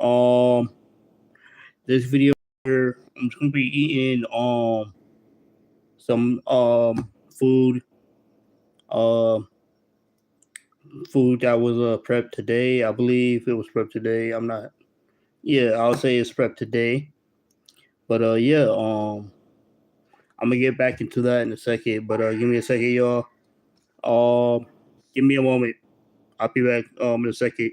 Um, this video here, I'm just gonna be eating some food uh food that was prepped today. I believe it was prepped today. I'm not. Yeah, I'll say it's prepped today. But yeah, I'm gonna get back into that in a second. But give me a second, y'all. Um, give me a moment. I'll be back in a second.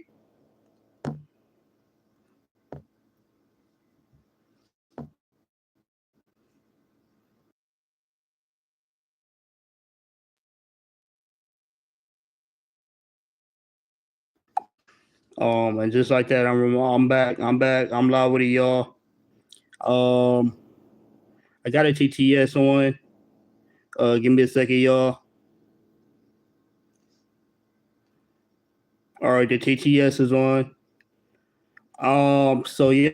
And just like that, I'm back. I'm back. I'm live with it, y'all. Um, I got a TTS on. Give me a second, y'all. All right, the TTS is on. So yeah,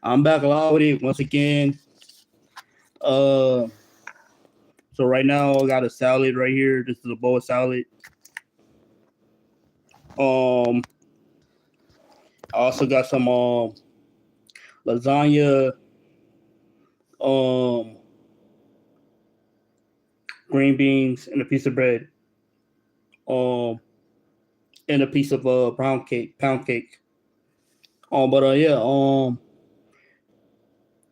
I'm back live with it once again. Uh, so right now I got a salad right here. This is a bowl of salad. Um, I also got some lasagna, um, green beans, and a piece of bread. Um, and a piece of pound cake. But yeah,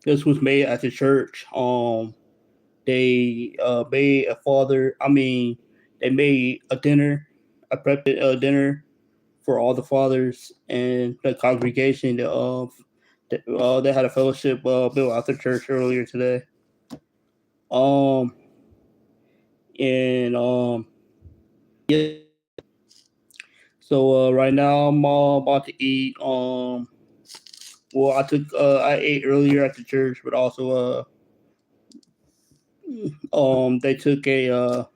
this was made at the church. They made a father. I mean, they made a dinner, a prepped dinner for all the fathers and the congregation. They had a fellowship built out the church earlier today. Um, and yeah. So right now I'm about to eat. Well, I ate earlier at the church, but also they took a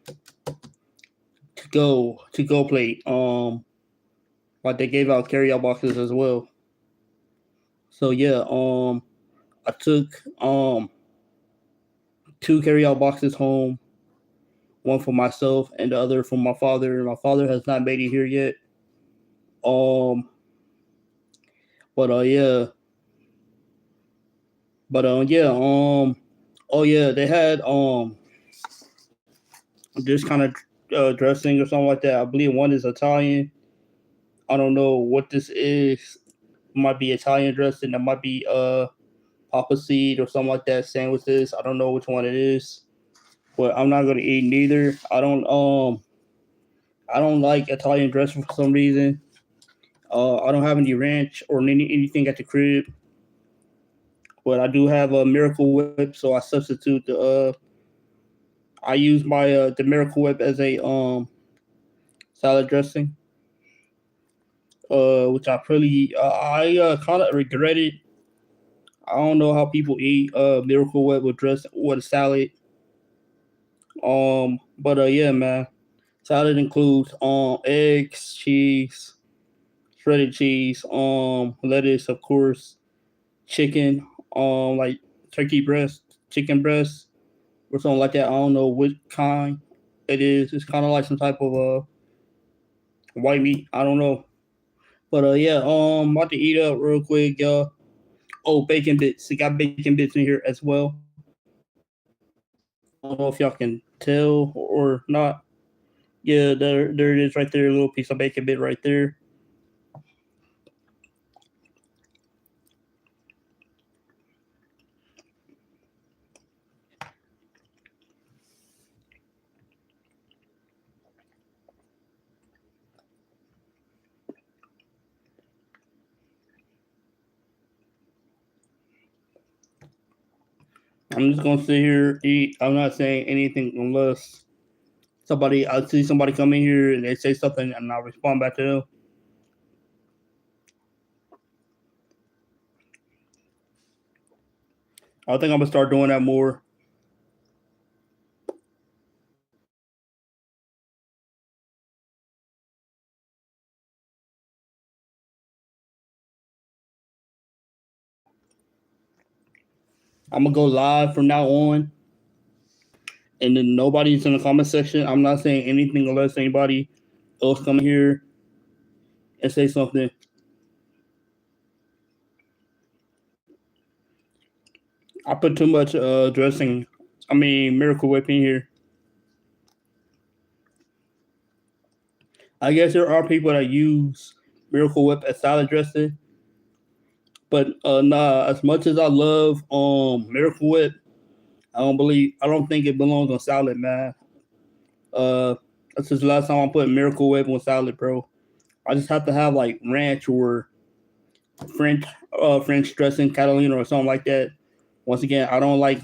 to go plate. But they gave out carry out boxes as well. So yeah, I took two carry out boxes home, one for myself and the other for my father. My father has not made it here yet. Um, but yeah, but yeah, oh yeah, they had this kind of dressing or something like that. I believe one is Italian. I don't know what this is. It might be Italian dressing. That might be papa seed or something like that. Sandwiches. I don't know which one it is, but I'm not gonna eat neither. I don't like Italian dressing for some reason. I don't have any ranch or anything at the crib, but I do have a Miracle Whip, so I substitute the. I use my the Miracle Whip as a salad dressing, which I kind of regret it. I don't know how people eat Miracle Whip with dress with a salad. But yeah, man, salad includes eggs, cheese, shredded cheese, lettuce, of course, chicken, like turkey breast, chicken breast, or something like that. I don't know which kind it is. It's kind of like some type of white meat. I don't know, but yeah, about to eat up real quick, y'all. Oh, bacon bits. It got bacon bits in here as well. I don't know if y'all can tell or not. Yeah, there it is right there. A little piece of bacon bit right there. I'm just gonna sit here eat. I'm not saying anything unless I see somebody come in here and they say something and I respond back to them. I think I'm gonna start doing that more. I'm gonna go live from now on, and then nobody's in the comment section. I'm not saying anything unless anybody else come here and say something. I put too much dressing. I mean, Miracle Whip in here. I guess there are people that use Miracle Whip as salad dressing, but nah. As much as I love Miracle Whip, I don't think it belongs on salad, man. Uh, that's just the last time I put Miracle Whip on salad, bro. I just have to have like ranch or French French dressing, Catalina or something like that. Once again, I don't like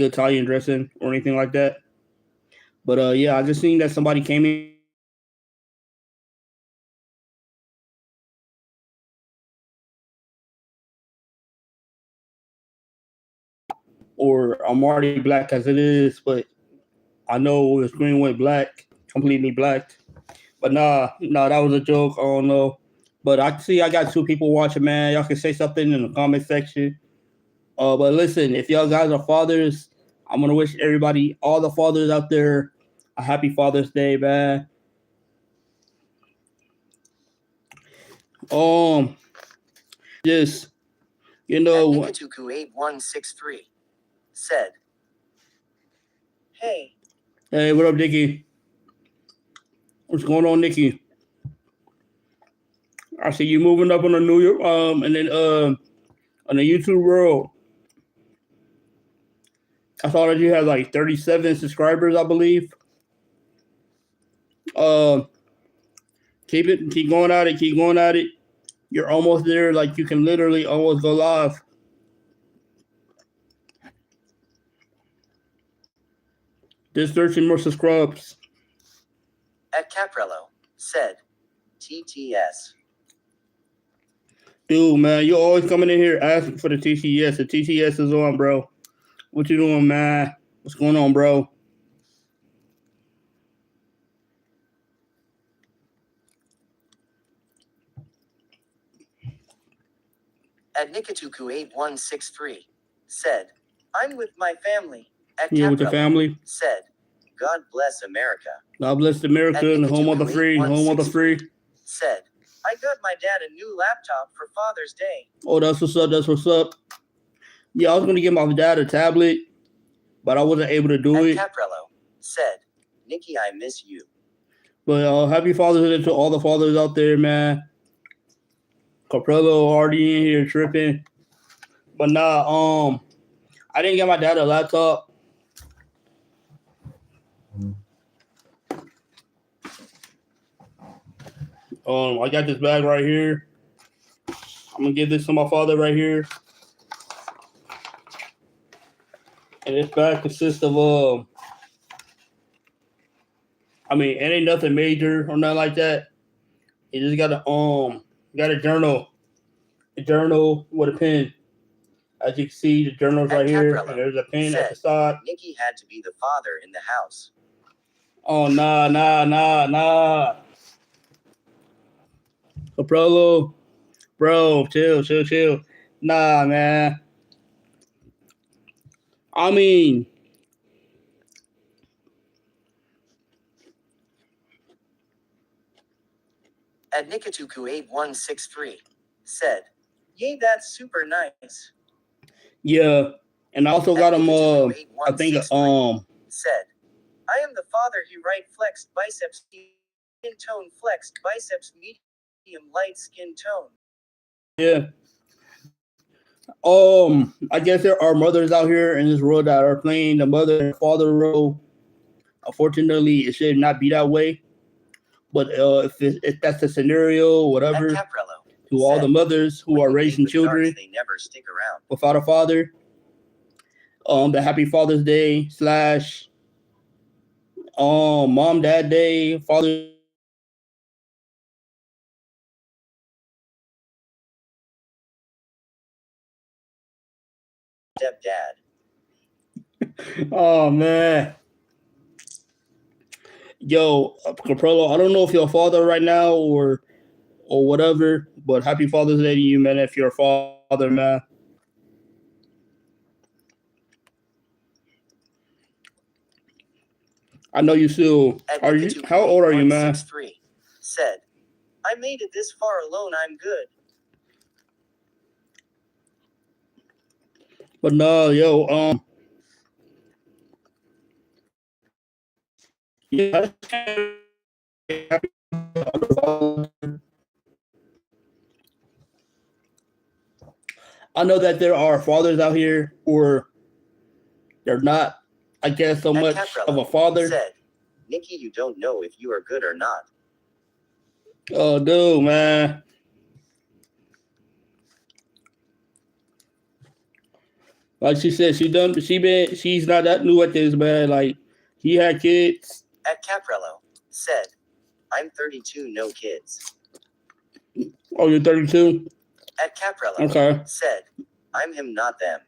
Italian dressing or anything like that. But yeah, I just seen that somebody came in or I'm already black as it is, but I know it's green with black, completely black. But nah, that was a joke. I don't know. But I see I got two people watching, man. Y'all can say something in the comment section. But listen, if y'all guys are fathers, I'm gonna wish everybody, all the fathers out there, a happy Father's Day, man. Um, just you At know, Nikituku8163 said, Hey, hey, what up, Nikki? What's going on, Nikki? I see you moving up on the New York, and then on the YouTube world. I saw that you had like 37 subscribers, I believe. Uh, keep going at it, keep going at it. You're almost there. Like you can literally almost go live. Just 13 more subscribes. At Caprello said, TTS. Dude, man, you always coming in here asking for the TTS. The TTS is on, bro. What you doing, man? What's going on, bro? At Nikituku8163 said, I'm with my family. At Yeah, with the Caprello family. said, God bless America. God bless America and the home of the free, home of the free. Said, I got my dad a new laptop for Father's Day. Oh, that's what's up. That's what's up. Yeah, I was gonna get my dad a tablet, but I wasn't able to do it. Caprello said, Nikki, I miss you. But happy Father's Day to all the fathers out there, man. Caprello already in here tripping. But nah, I didn't get my dad a laptop. I got this bag right here. I'm gonna give this to my father right here. And this bag consists of I mean, it ain't nothing major or nothing like that. It just got a journal with a pen. As you can see, the journal's right here, and there's a pen at the side. Nikki had to be the father in the house. Oh, nah. Caprello, bro, chill. Nah, man. I mean, At Nikituku8163 said, Yay, that's super nice. yeah. And I also got him I think said, I am the father he right flexed biceps skin tone flexed biceps medium light skin tone. Yeah. I guess there are mothers out here in this world that are playing the mother and father role. Unfortunately, it should not be that way. But if that's the scenario, whatever, to all the mothers who are raising children they never stick around without a father, the Happy Father's Day / Mom Dad Day, Father. Stepdad. Oh man. Yo, Caprello, I don't know if you're a father right now or whatever, but happy Father's Day to you, man, if you're a father, man. I know you still are you how old are you, man? Said, I made it this far alone, I'm good. But no, yo, yeah, I know that there are fathers out here, or they're not, I guess, so At much of a Caprello father. said, Nikki, you don't know if you are good or not. Oh, dude, man. Like she said, she's not that new at this, man. Like, he had kids. At Caprello said, I'm 32, no kids. Oh, you're 32? At Caprello Okay. said, I'm him, not them.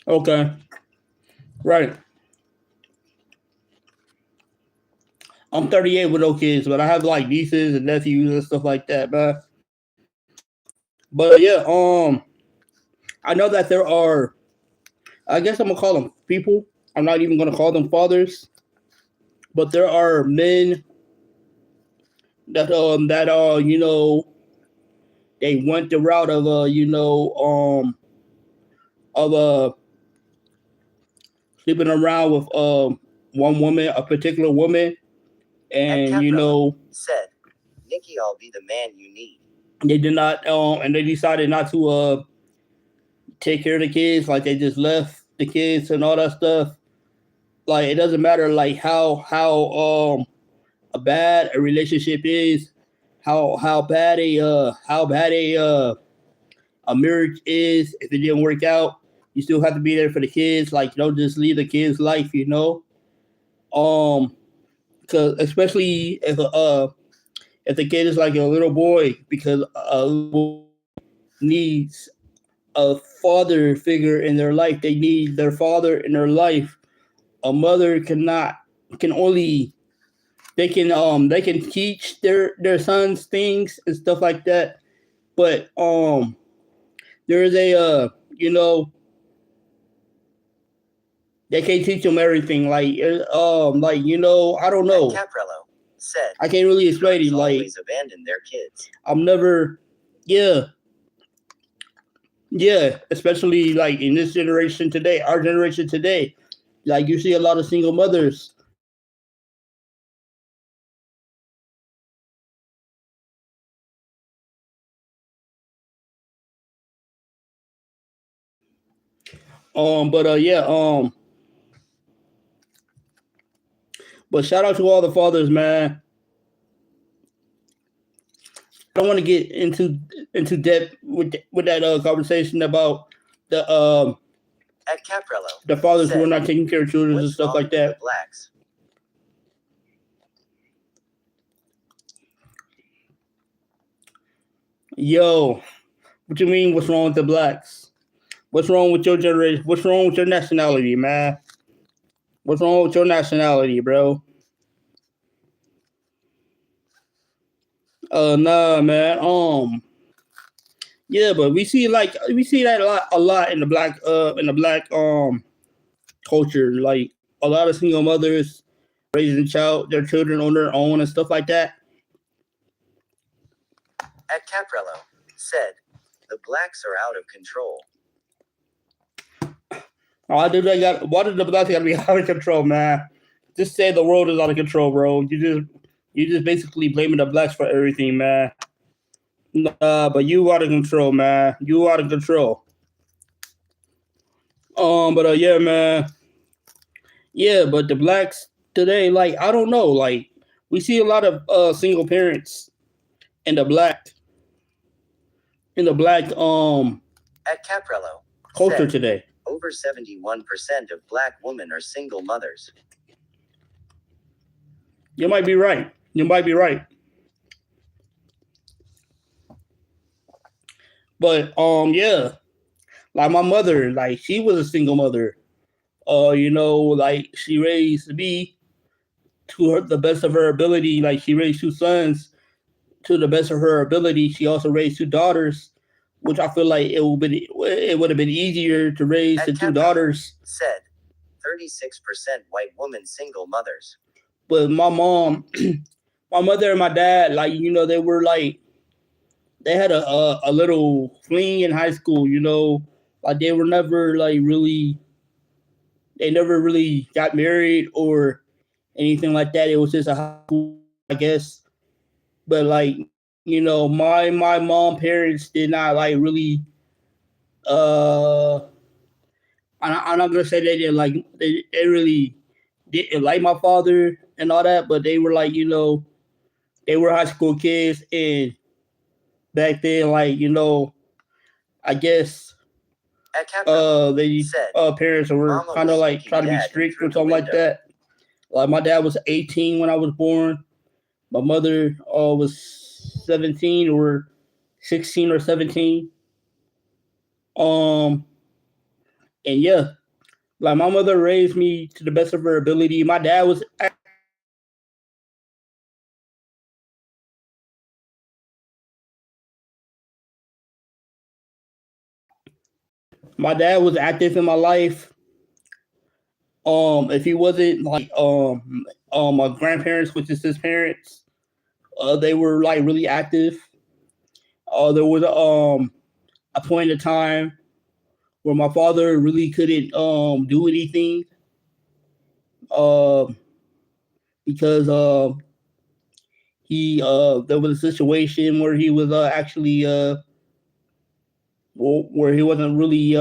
Okay. Right. I'm 38 with no kids, but I have like nieces and nephews and stuff like that, man. But yeah, I know that there are, I guess I'm gonna call them people. I'm not even gonna call them fathers, but there are men that you know, they went the route of of sleeping around with one woman, a particular woman, At and Caprello said, Nikki, I'll be the man you need. they did not and they decided not to take care of the kids, like they just left the kids and all that stuff. Like it doesn't matter like how a bad a relationship is, how bad a marriage is. If it didn't work out, you still have to be there for the kids. Like don't just leave the kids' life, you know. Because especially if the kid is like a little boy, because a little boy needs a father figure in their life. They need their father in their life. A mother can only they can teach their sons things and stuff like that. But there is a they can't teach them everything. Like you know, I don't know. Caprello said, I can't really explain it. Like always abandon their kids. I'm never, yeah, yeah. Especially like in this generation today, our generation today. Like you see a lot of single mothers. Yeah, but shout out to all the fathers, man. I don't want to get into depth with that conversation about the At Caprello the fathers said, who are not taking care of children and what's stuff wrong like with the that. blacks? Yo, what you mean? What's wrong with the blacks? What's wrong with your generation? What's wrong with your nationality, man? What's wrong with your nationality, bro? Nah, man. Yeah, but we see that a lot in the black culture. Like a lot of single mothers raising their children on their own and stuff like that. At Caprello said, the blacks are out of control. Why do the blacks gotta be out of control, man? Just say the world is out of control, bro. You just basically blaming the blacks for everything, man. Nah, but you out of control, man. You out of control. Yeah, man. Yeah, but the blacks today, like I don't know, like we see a lot of single parents in the black in the black At Caprello culture said, today. over 71% of black women are single mothers. You might be right. You might be right. But yeah, like my mother, like she was a single mother. You know, like she raised me to the best of her ability. Like she raised two sons to the best of her ability. She also raised two daughters, which I feel like it would have been easier to raise the two daughters. Said 36% white women single mothers. But my mom, my mother and my dad, like you know, they had a little fling in high school. You know, like they were never like really they never really got married or anything like that. It was just a high school, I guess. But like you know, my mom parents did not like really. Uh, I'm not gonna say they didn't like they really didn't like my father and all that, but they were like you know they were high school kids and back then like you know I guess At Caprello they said, parents were Mama kind of was like sneaking trying to be Dad in strict through or the something like window. that. Like my dad was 18 when I was born. My mother was 17 or 16 or 17. Um, and yeah, like my mother raised me to the best of her ability. My dad was active in my life. If he wasn't like my grandparents, which is his parents, they were like really active. There was a point in time where my father really couldn't do anything uh, because he there was a situation where he was actually where he wasn't really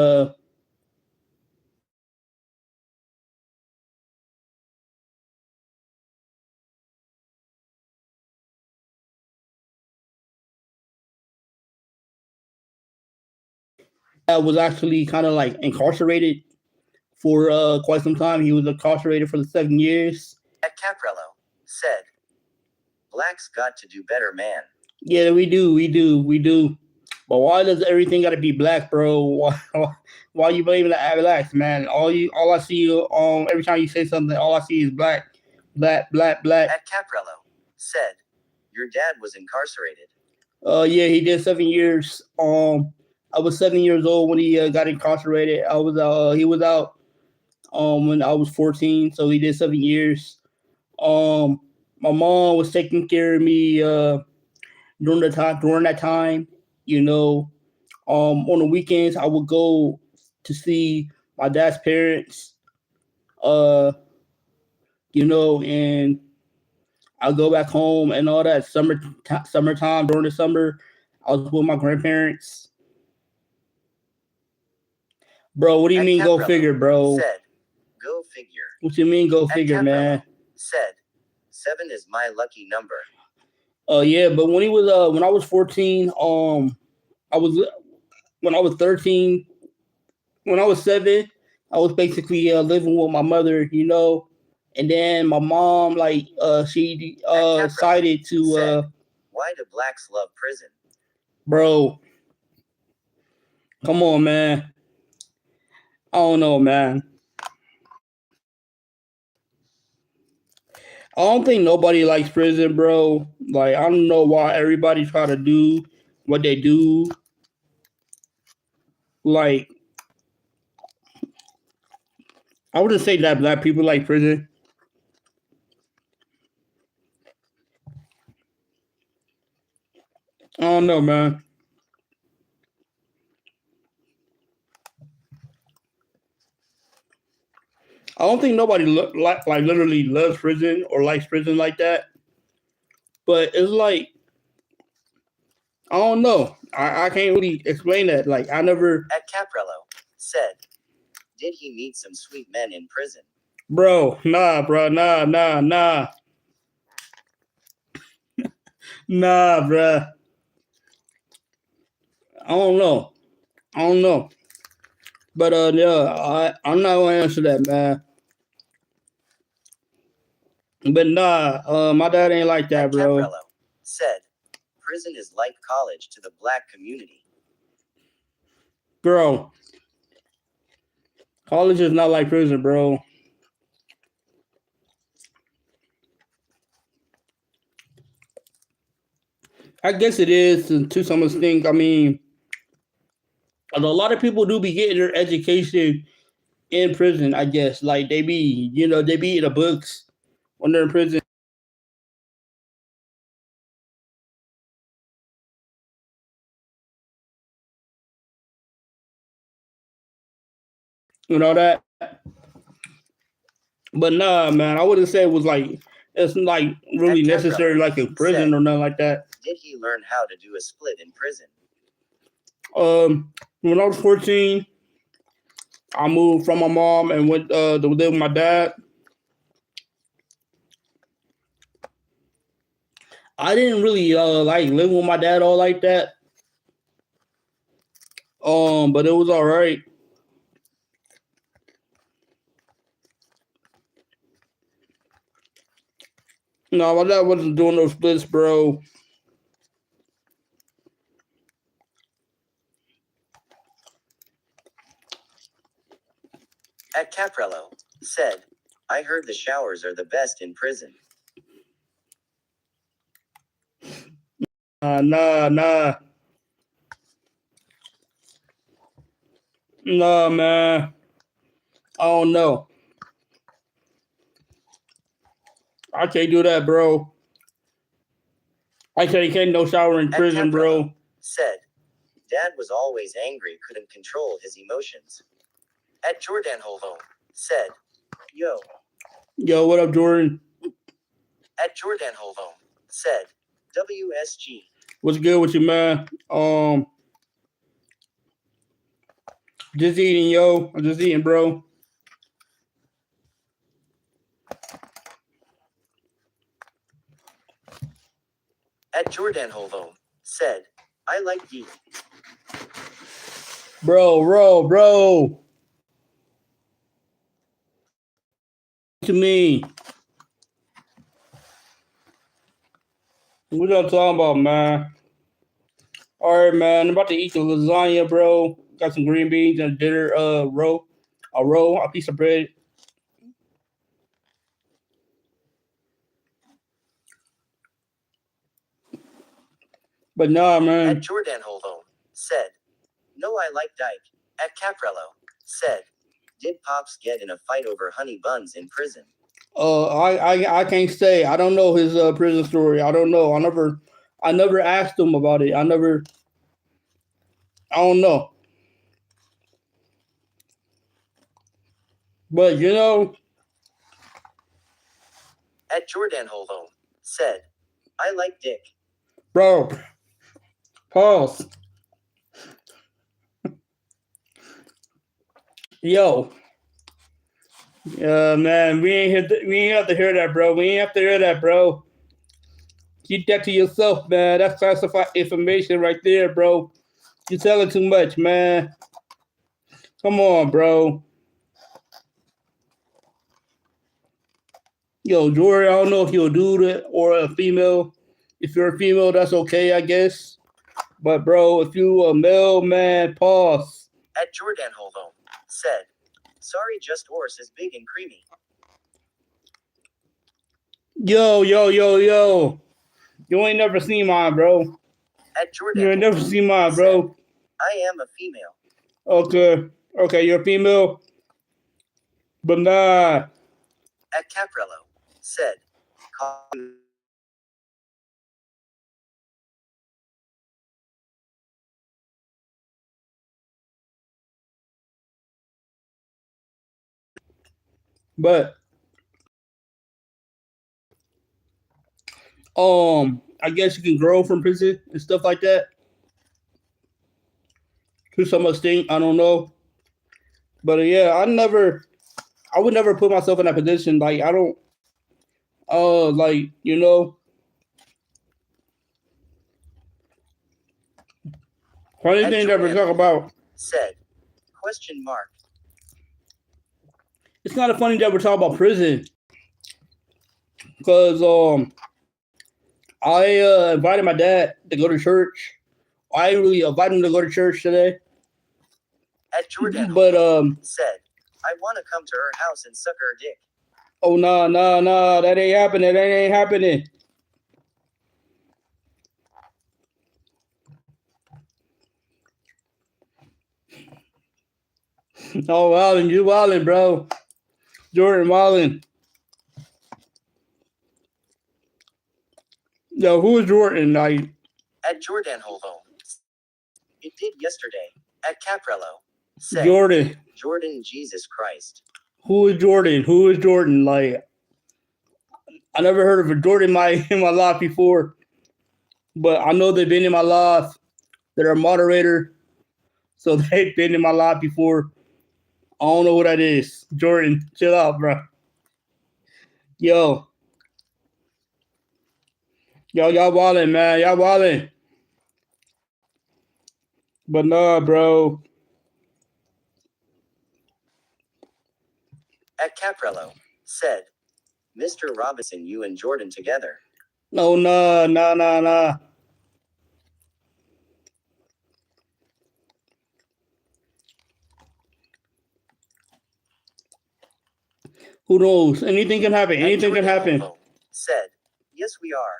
was actually kind of like incarcerated for quite some time. He was incarcerated for the 7 years. At Caprello said, Blacks got to do better, man. Yeah, we do. But why does everything got to be black, bro? Why you blaming the blacks, man? All I see every time you say something, all I see is black, black, black, black. At Caprello said, your dad was incarcerated. Yeah, he did 7 years. I was 7 years old when he got incarcerated. He was out when I was 14, so he did 7 years. Um, my mom was taking care of me during that time. You know, on the weekends I would go to see my dad's parents. Uh, you know, and I'll go back home and all that summertime during the summer. I was with my grandparents. Bro, what do you At mean go Caprello figure, bro? said, go figure. What you mean go At figure, Caprello man? said, 7 is my lucky number. Yeah, but when I was 14, I was when I was 13, when I was 7, I was basically living with my mother, you know. And then my mom like she decided to said, why do blacks love prison? bro, come on, man. I don't know, man. I don't think nobody likes prison, bro. Like I don't know why everybody try to do what they do. Like I wouldn't say that black people like prison. I don't know, man. I don't think nobody like literally loves prison or likes prison like that. But it's like I don't know. I can't really explain that. Like I never, At Caprello said, did he meet some sweet men in prison? bro. Nah, bro. Nah, bro. I don't know. I don't know. But yeah, I'm not gonna answer that, man. But nah, my dad ain't like that, At bro. Caprello said, prison is like college to the black community. Bro, college is not like prison, bro. I guess it is to some extent. I mean, a lot of people do be getting their education in prison. I guess like they be, you know, they be in the books when they're in prison. You know that? But nah, man, I wouldn't say it was like it's like really necessary like a prison or nothing like that. Did he learn how to do a split in prison? When I was 14, I moved from my mom and went to live with my dad. I didn't really like living with my dad all like that. But it was all right. No, my dad wasn't doing those splits, bro. At Caprello said, I heard the showers are the best in prison. Nah. Nah, man. I don't know. I can't do that, bro. I can't no shower in prison, bro. Said, Dad was always angry, couldn't control his emotions. At Jordan Holvo said, Yo, what up, Jordan? At Jordan Holvo said, WSG. What's good with you, man? Just eating, yo. I'm just eating, bro. At Jordan Holvo said, I like you. Bro. To me. What y'all talking about, man? All right, man. I'm about to eat the lasagna, bro. Got some green beans and dinner, a piece of bread. But nah, man. At Jordan Holvo said, No, I like Dyke. At Caprello said, Did Pops get in a fight over honey buns in prison? I can't say. I don't know his prison story. I don't know. I never asked him about it. I don't know. But you know, at Jordan Holvo said, I like dick. Bro, pause. Yo. Man, we ain't have to hear that, bro. We ain't have to hear that, bro. Keep that to yourself, man. That's classified information right there, bro. You're telling too much, man. Come on, bro. Yo, Jory, I don't know if you're a dude or a female. If you're a female, that's okay, I guess. But, bro, if you a male, man, pause. At Jordan Holvo said, Sorry, just horse is big and creamy. Yo. You ain't never seen mine, bro. At Jordan You ain't never seen mine, bro. I am a female. Okay, you're a female. But nah. At Caprello said, But I guess you can grow from prison and stuff like that. To some extent, I don't know. But yeah, I would never put myself in that position. Like I don't like, you know. Funny thing that we talk about said, question mark. It's not a funny that we're talking about prison. Because I invited my dad to go to church. I didn't really invite him to go to church today. At Jordan but said, I want to come to her house and suck her dick. Oh no, that ain't happening. That ain't happening. Oh, Wildin', you wildin', bro. Jordan wildin'. Yo, who is Jordan? Like at Jordan Holvo. It did yesterday. At Caprello said, Jordan. Jordan, Jesus Christ. Who is Jordan? Who is Jordan? Like, I never heard of a Jordan in my life before, but I know they've been in my life. They're a moderator, so they've been in my life before. I don't know who that is. Jordan, chill out, bro. Yo, y'all wildin', man. Y'all wildin'. But nah, bro. At Caprello, said, Mr. Robinson, you and Jordan together. No, nah. Who knows? Anything can happen. Anything can happen. Said, yes, we are.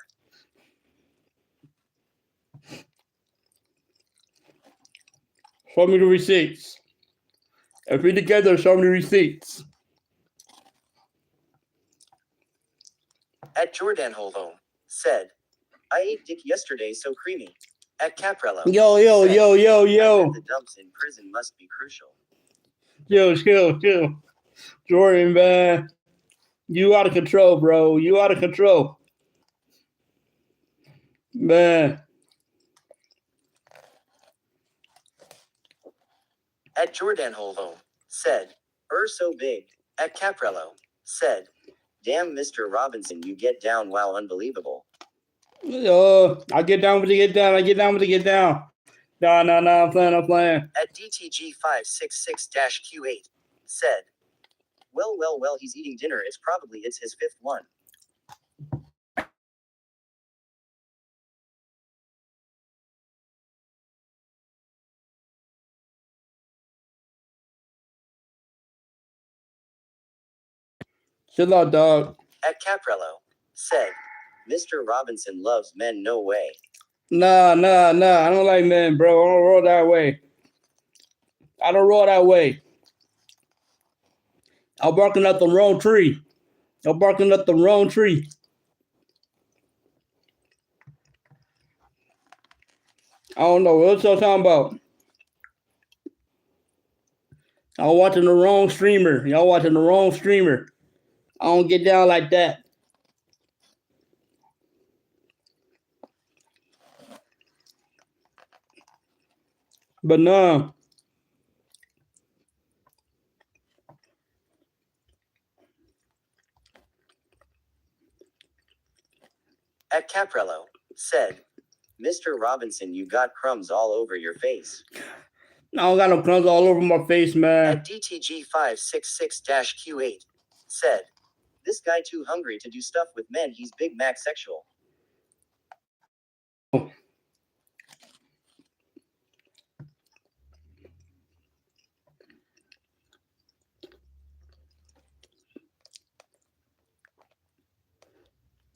Show me the receipts. If we together, show me the receipts. At Jordan Holvo, said, I ate dick yesterday, so creamy. At Caprello, Yo. said, I bet the dumps in prison must be crucial. Chill. Jordan, man. You out of control, bro. You out of control. Man. At Jordan Holvo, said, so big. At Caprello, said, damn, Mr. Robinson, you get down, wow, unbelievable. I get down with the get down. I get down with the get down. No, I'm playing. At DTG566-Q8, said, well, he's eating dinner. It's his fifth one. Chill out, dog. At Caprello, said, Mr. Robinson loves men, no way. Nah. I don't like men, bro. I don't roll that way. I'm barking up the wrong tree. I don't know what y'all talking about. I'm watching the wrong streamer. Y'all watching the wrong streamer. I don't get down like that. But no. At Caprello, said, Mr. Robinson, you got crumbs all over your face. I don't got no crumbs all over my face, man. At DTG566-Q8, said, this guy too hungry to do stuff with men, he's Big Mac sexual.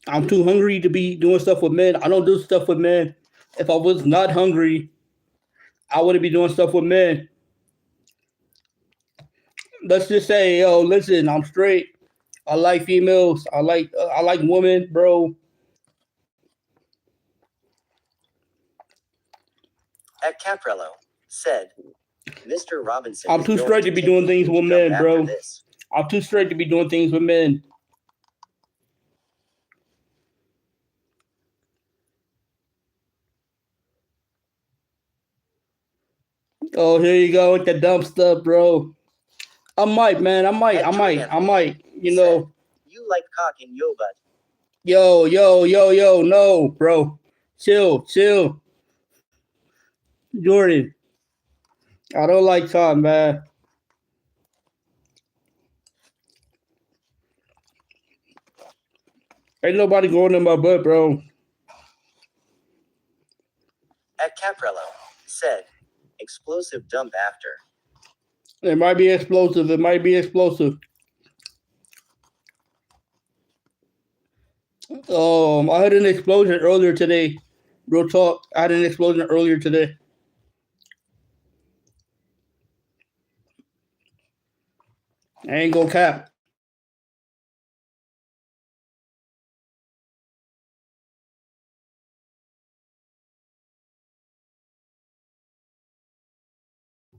I'm too hungry to be doing stuff with men. I don't do stuff with men. If I was not hungry, I wouldn't be doing stuff with men. Let's just say, yo, listen, I'm straight. I like females. I like women, bro. At Caprello, said, Mr. Robinson, I'm too straight to be doing things with men, bro. I'm too straight to be doing things with men. Oh, here you go with the dumb stuff, bro. I might, man. I might. You know. You like cock in yo butt. Yo. No, bro. Chill. Jordan. I don't like cock, man. Ain't nobody going in my butt, bro. At Caprello, said, explosive dump after. It might be explosive. I had an explosion earlier today. Real talk. I had an explosion earlier today. I ain't gonna cap.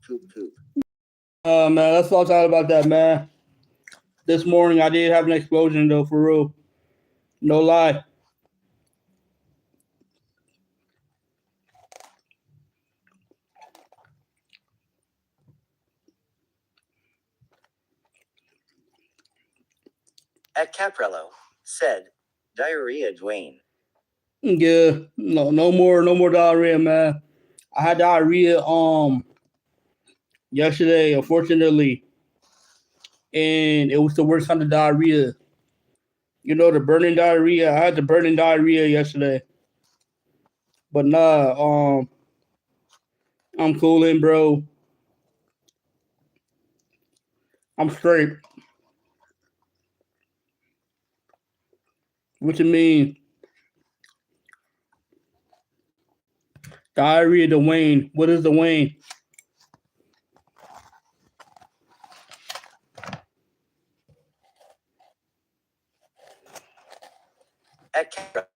Poop. Man, let's talk about that, man. This morning I did have an explosion though, for real. No lie. At Caprello said, diarrhea Dwayne. Yeah, no more diarrhea, man. I had diarrhea yesterday, unfortunately, and it was the worst kind of diarrhea. You know, the burning diarrhea. I had the burning diarrhea yesterday, but I'm cooling, bro. I'm straight. What you mean? Diarrhea Dwayne. What is Dwayne? At Caprello.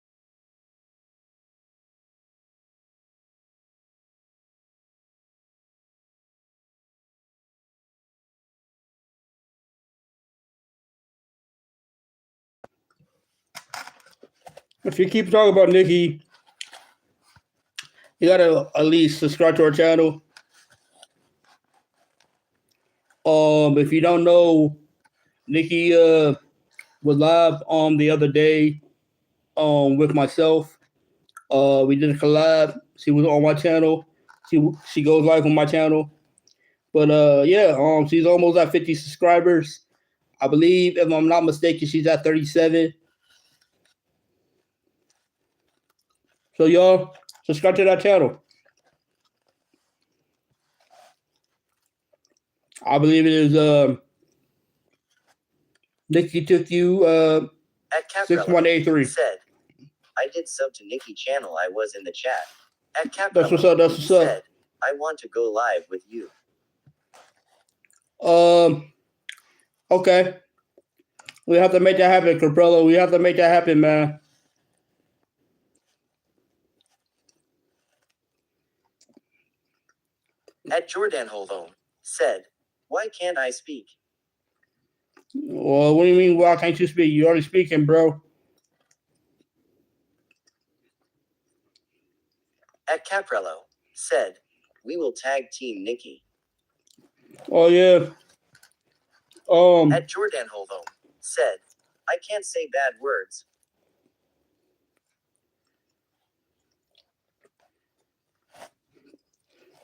If you keep talking about Nikki, you gotta at least subscribe to our channel. If you don't know, Nikki was live the other day with myself. We did a collab. She was on my channel. She goes live on my channel. But yeah, she's almost at 50 subscribers. I believe, if I'm not mistaken, she's at 37. So y'all subscribe to that channel. I believe it is Nikki took you At Caprello 6183. said, I did sub to Nikki channel. I was in the chat. At That's what's Caprello up. That's what's up. said, I want to go live with you. Okay. We have to make that happen, Caprello. We have to make that happen, man. At Jordan Holdome said, why can't I speak? Well, what do you mean? Why can't you speak? You already speaking, bro. At Caprello said, we will tag team Nikki. Oh yeah. At Jordan Holdome said, I can't say bad words.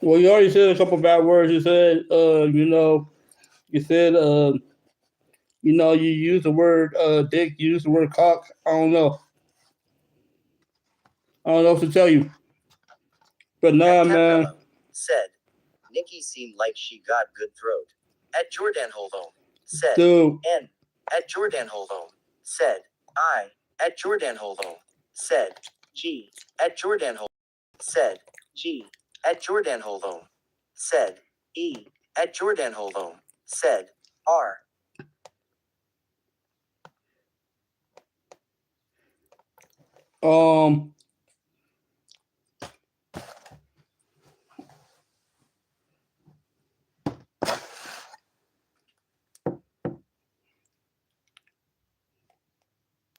Well, you already said a couple bad words. You said, you said, you used the word dick. You used the word cock. I don't know. I don't know what to tell you. But nah, At man. Caprello said, Nikki seemed like she got good throat. At Jordan Holdome said, Dude. N. At Jordan Holdome said, I. At Jordan Holdome said, G. At Jordan Holdome said, G. At Jordan Holdome said, E. At Jordan Holdome said, R.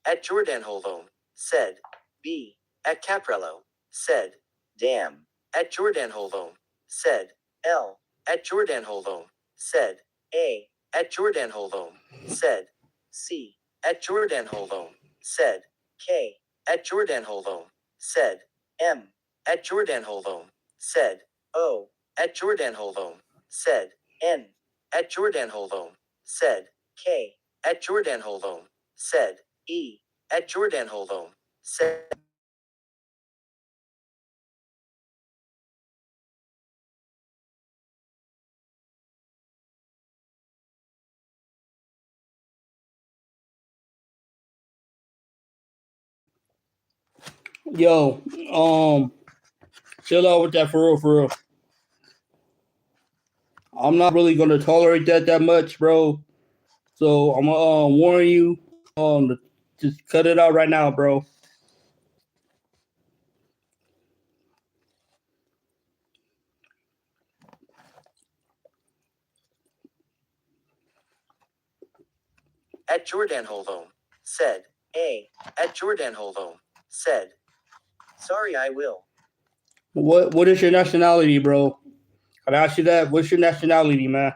At Jordan Holdome said, B. At Caprello said, damn. At Jordan Holdome said, L. At Jordan Holdome said, A. At Jordan Holdome said, C. At Jordan Holdome said, K. At Jordan Holdome said, M. At Jordan Holdome said, O. At Jordan Holdome said, N. At Jordan Holdome said, K. At Jordan Holdome said, E. At Jordan Holdome said, Yo, chill out with that, for real, for real. I'm not really gonna tolerate that much, bro. So I'm gonna warn you. Just cut it out right now, bro. at Jordan Holvome, said A. At Jordan Holvome, said, sorry, I will. What is your nationality, bro? Can I ask you that? What's your nationality, man?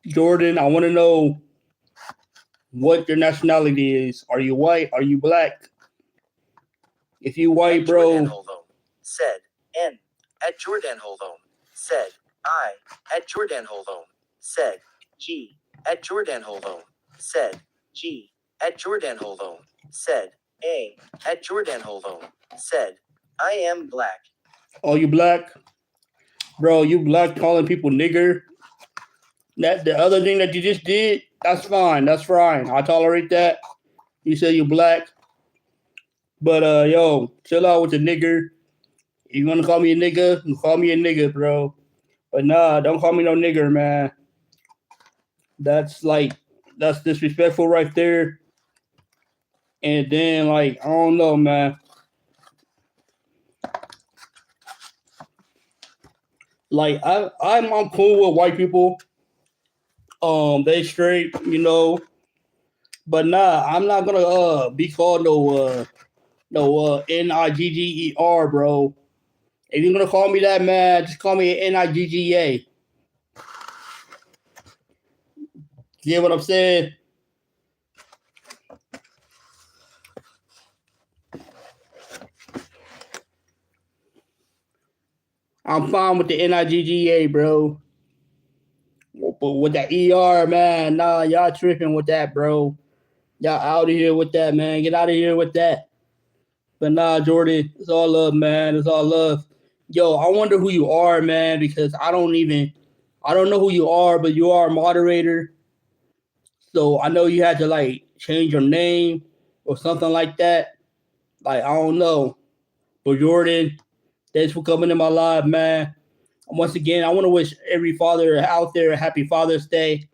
Jordan, I want to know what your nationality is. Are you white? Are you black? If you white, At Jordan bro, Holvome, said N. At Jordan Holvome, said I. At Jordan Holvome, said G. At Jordan Holvome, said G. At Jordan Holvome, said A. At Jordan Holvome, said I am black. are you black? Bro, you black calling people nigger. That the other thing that you just did, that's fine. That's fine. I tolerate that. You say you black. But yo, chill out with the nigger. You wanna call me a nigga? You call me a nigga, bro. But nah, don't call me no nigger, man. That's disrespectful right there. And then I don't know, man. I'm cool with white people. They straight, But nah, I'm not gonna be called no Nigger, bro. If you're gonna call me that, man, just call me an Nigga. Get what I'm saying? I'm fine with the Nigga, bro. But with that man, nah, y'all tripping with that, bro. Y'all out of here with that, man. Get out of here with that. But nah, Jordan, it's all love, man. It's all love. Yo, I wonder who you are, man, because I don't know who you are, but you are a moderator. So I know you had to change your name or something like that. I don't know. But Jordan, thanks for coming in my live, man. Once again, I want to wish every father out there a happy Father's Day.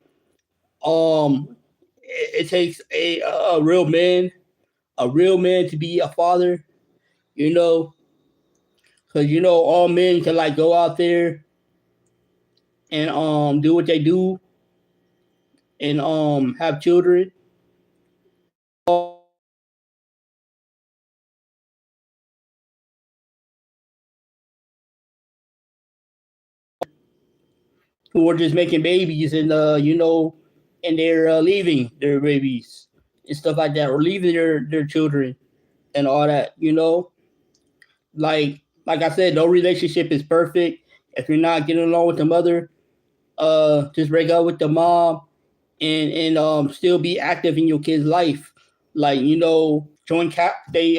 It takes a real man to be a father, because all men can go out there and do what they do and have children. Who are just making babies and they're leaving their babies and stuff like that, or leaving their children and all that. Like I said, no relationship is perfect. If you're not getting along with the mother, just break up with the mom and still be active in your kid's life. Joint cap. They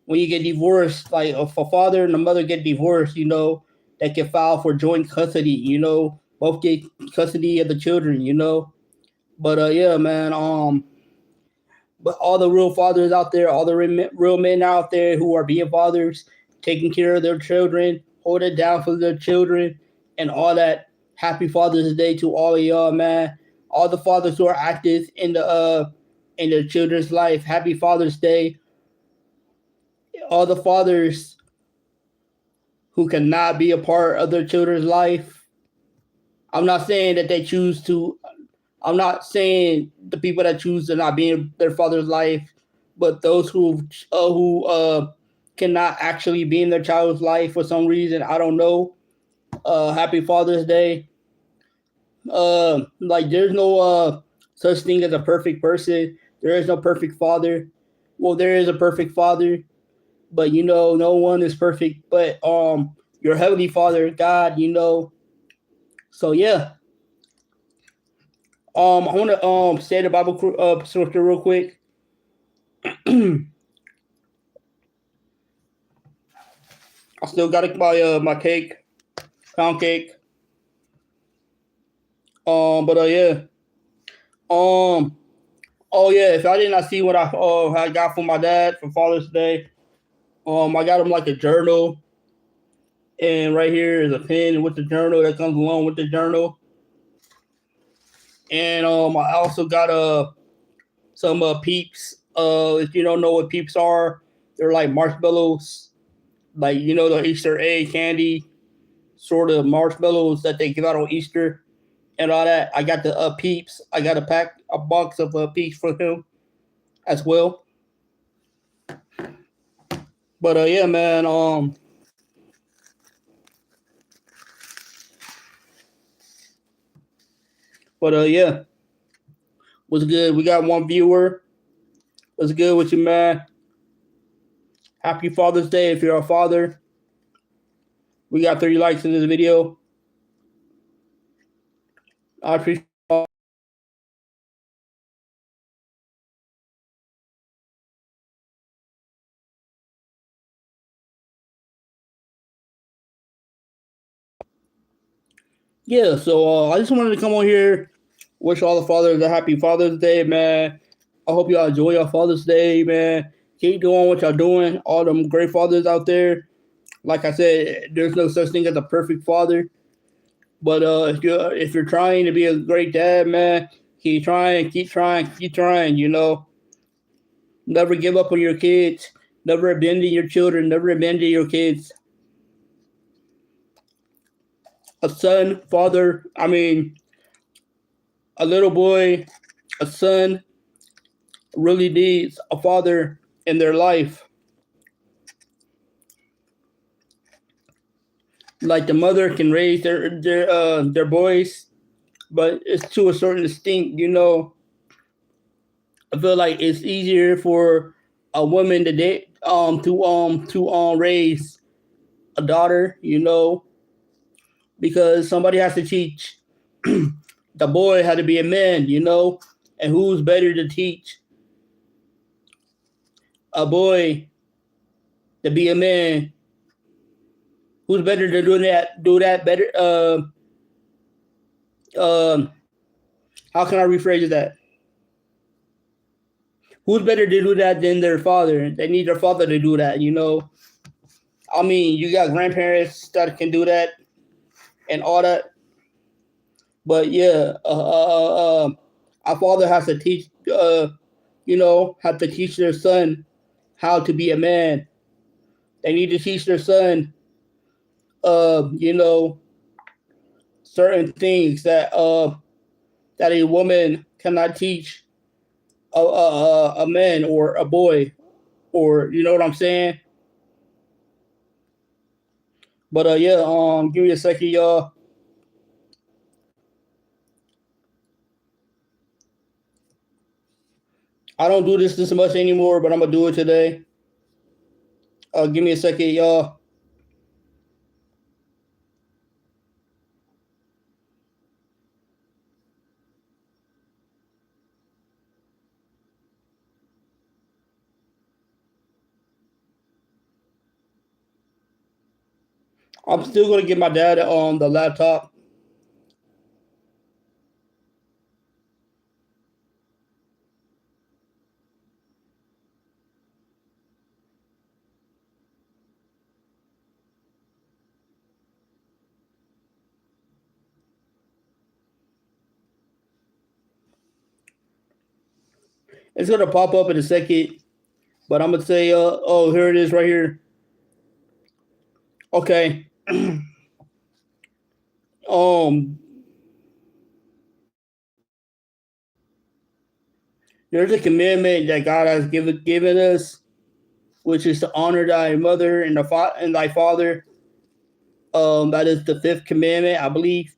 when you get divorced, if a father and a mother get divorced, they can file for joint custody. Both get custody of the children. But yeah, man. But all the real fathers out there, all the real men out there who are being fathers, taking care of their children, holding down for their children, and all that. Happy Father's Day to all of y'all, man. All the fathers who are active in their children's life. Happy Father's Day. All the fathers who cannot be a part of their children's life. I'm not saying that they choose to. I'm not saying the people that choose to not be in their father's life, but those who cannot actually be in their child's life for some reason. I don't know. Happy Father's Day. There's no such thing as a perfect person. There is no perfect father. Well, there is a perfect father, but no one is perfect. But your heavenly Father, God, So yeah. I want to say the Bible scripture real quick. I still got my cake, pound cake. But yeah. Oh yeah. If I did not see what I got from my dad for Father's Day, I got him a journal, and right here is a pen with the journal that comes along with the journal. And I also got some Peeps. If you don't know what Peeps are, they're like marshmallows, the Easter egg candy, sort of marshmallows that they give out on Easter. and all that. I got the peeps. I got a box of peeps for him as well. But yeah, man. But yeah, what's good? We got one viewer. What's good with you, man? Happy Father's Day if you're a father. We got 30 likes in this video. I appreciate. Yeah, so I just wanted to come on here, wish all the fathers a happy Father's Day, man. I hope y'all enjoy your Father's Day, man. Keep doing what y'all doing. All them great fathers out there. Like I said, there's no such thing as a perfect father. But if you're trying to be a great dad, man, keep trying, keep trying, keep trying. You know, never give up on your kids. Never abandon your children. Never abandon your kids. A son, father. I mean, a little boy, a son really needs a father in their life. Like the mother can raise their boys, but it's to a certain extent, you know. I feel like it's easier for a woman to raise a daughter, you know, because somebody has to teach the boy how to be a man, you know, and who's better to teach a boy to be a man? Who's better to do that better? How can I rephrase that? Who's better to do that than their father? They need their father to do that, you know. I mean, you got grandparents that can do that and all that, but yeah, our father has to teach, you know, have to teach their son how to be a man. They need to teach their son, you know, certain things that a woman cannot teach a man or a boy, or you know what I'm saying. But yeah, give me a second, y'all. I don't do this much anymore, but I'm gonna do it today. Give me a second, y'all. I'm still gonna get my dad on the laptop. It's gonna pop up in a second, but I'm gonna say, oh, here it is, right here. Okay. um, there's a commandment that God has given us, which is to honor thy mother and thy father. That is the fifth commandment, I believe.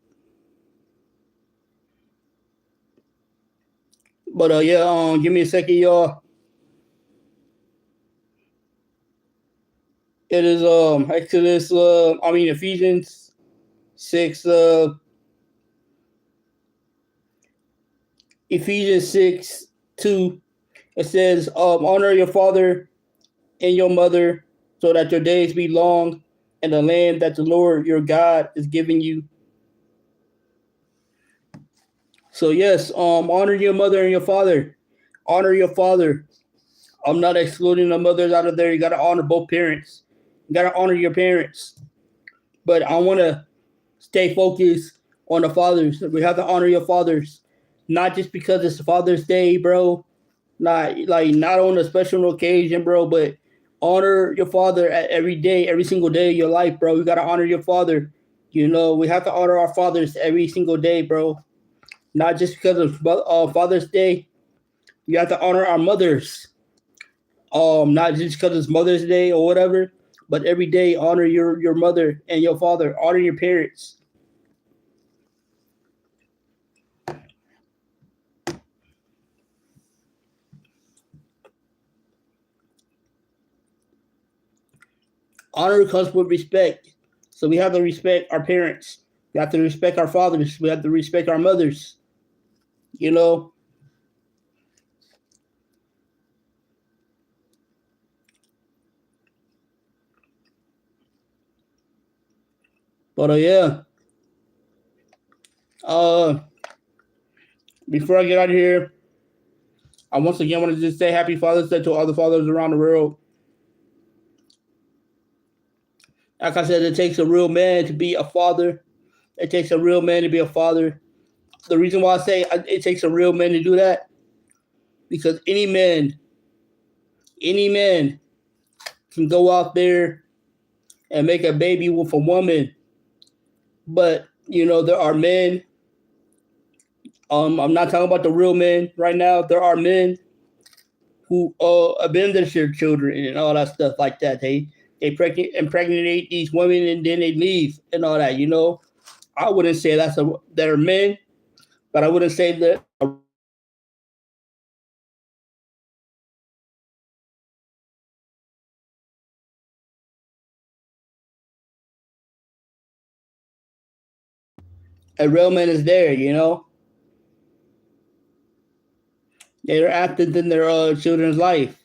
But yeah, give me a second, y'all. It is Exodus. Ephesians 6. Ephesians 6:2. It says, honor your father and your mother, so that your days be long, in the land that the Lord your God is giving you. So yes, honor your mother and your father. Honor your father. I'm not excluding the mothers out of there. You got to honor both parents. You got to honor your parents. But I want to stay focused on the fathers. We have to honor your fathers, not just because it's Father's Day, bro. Not on a special occasion, bro, but honor your father at every day, every single day of your life, bro. You got to honor your father. You know, we have to honor our fathers every single day, bro. Not just because of Father's Day. You have to honor our mothers. Not just because it's Mother's Day or whatever, but every day honor your mother and your father. Honor your parents. Honor comes with respect. So we have to respect our parents. We have to respect our fathers. We have to respect our mothers. You know. But yeah. Before I get out of here, I once again want to just say Happy Father's Day to all the fathers around the world. Like I said, it takes a real man to be a father. It takes a real man to be a father. The reason why I say it takes a real man to do that, because any man can go out there and make a baby with a woman. But, there are men. I'm not talking about the real men right now. There are men who abandon their children and all that stuff like that. They impregnate these women and then they leave and all that. I wouldn't say that are men, but I wouldn't say that. A real man is there. They're active in their children's life.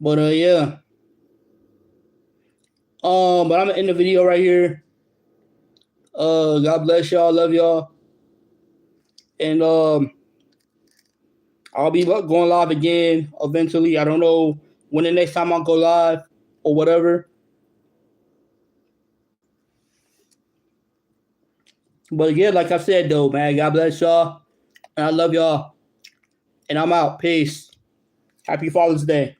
But yeah. But I'm gonna end the video right here. God bless y'all. Love y'all. And I'll be going live again eventually. I don't know when the next time I'll go live or whatever. But again, like I said though, man, God bless y'all. And I love y'all. And I'm out. Peace. Happy Father's Day.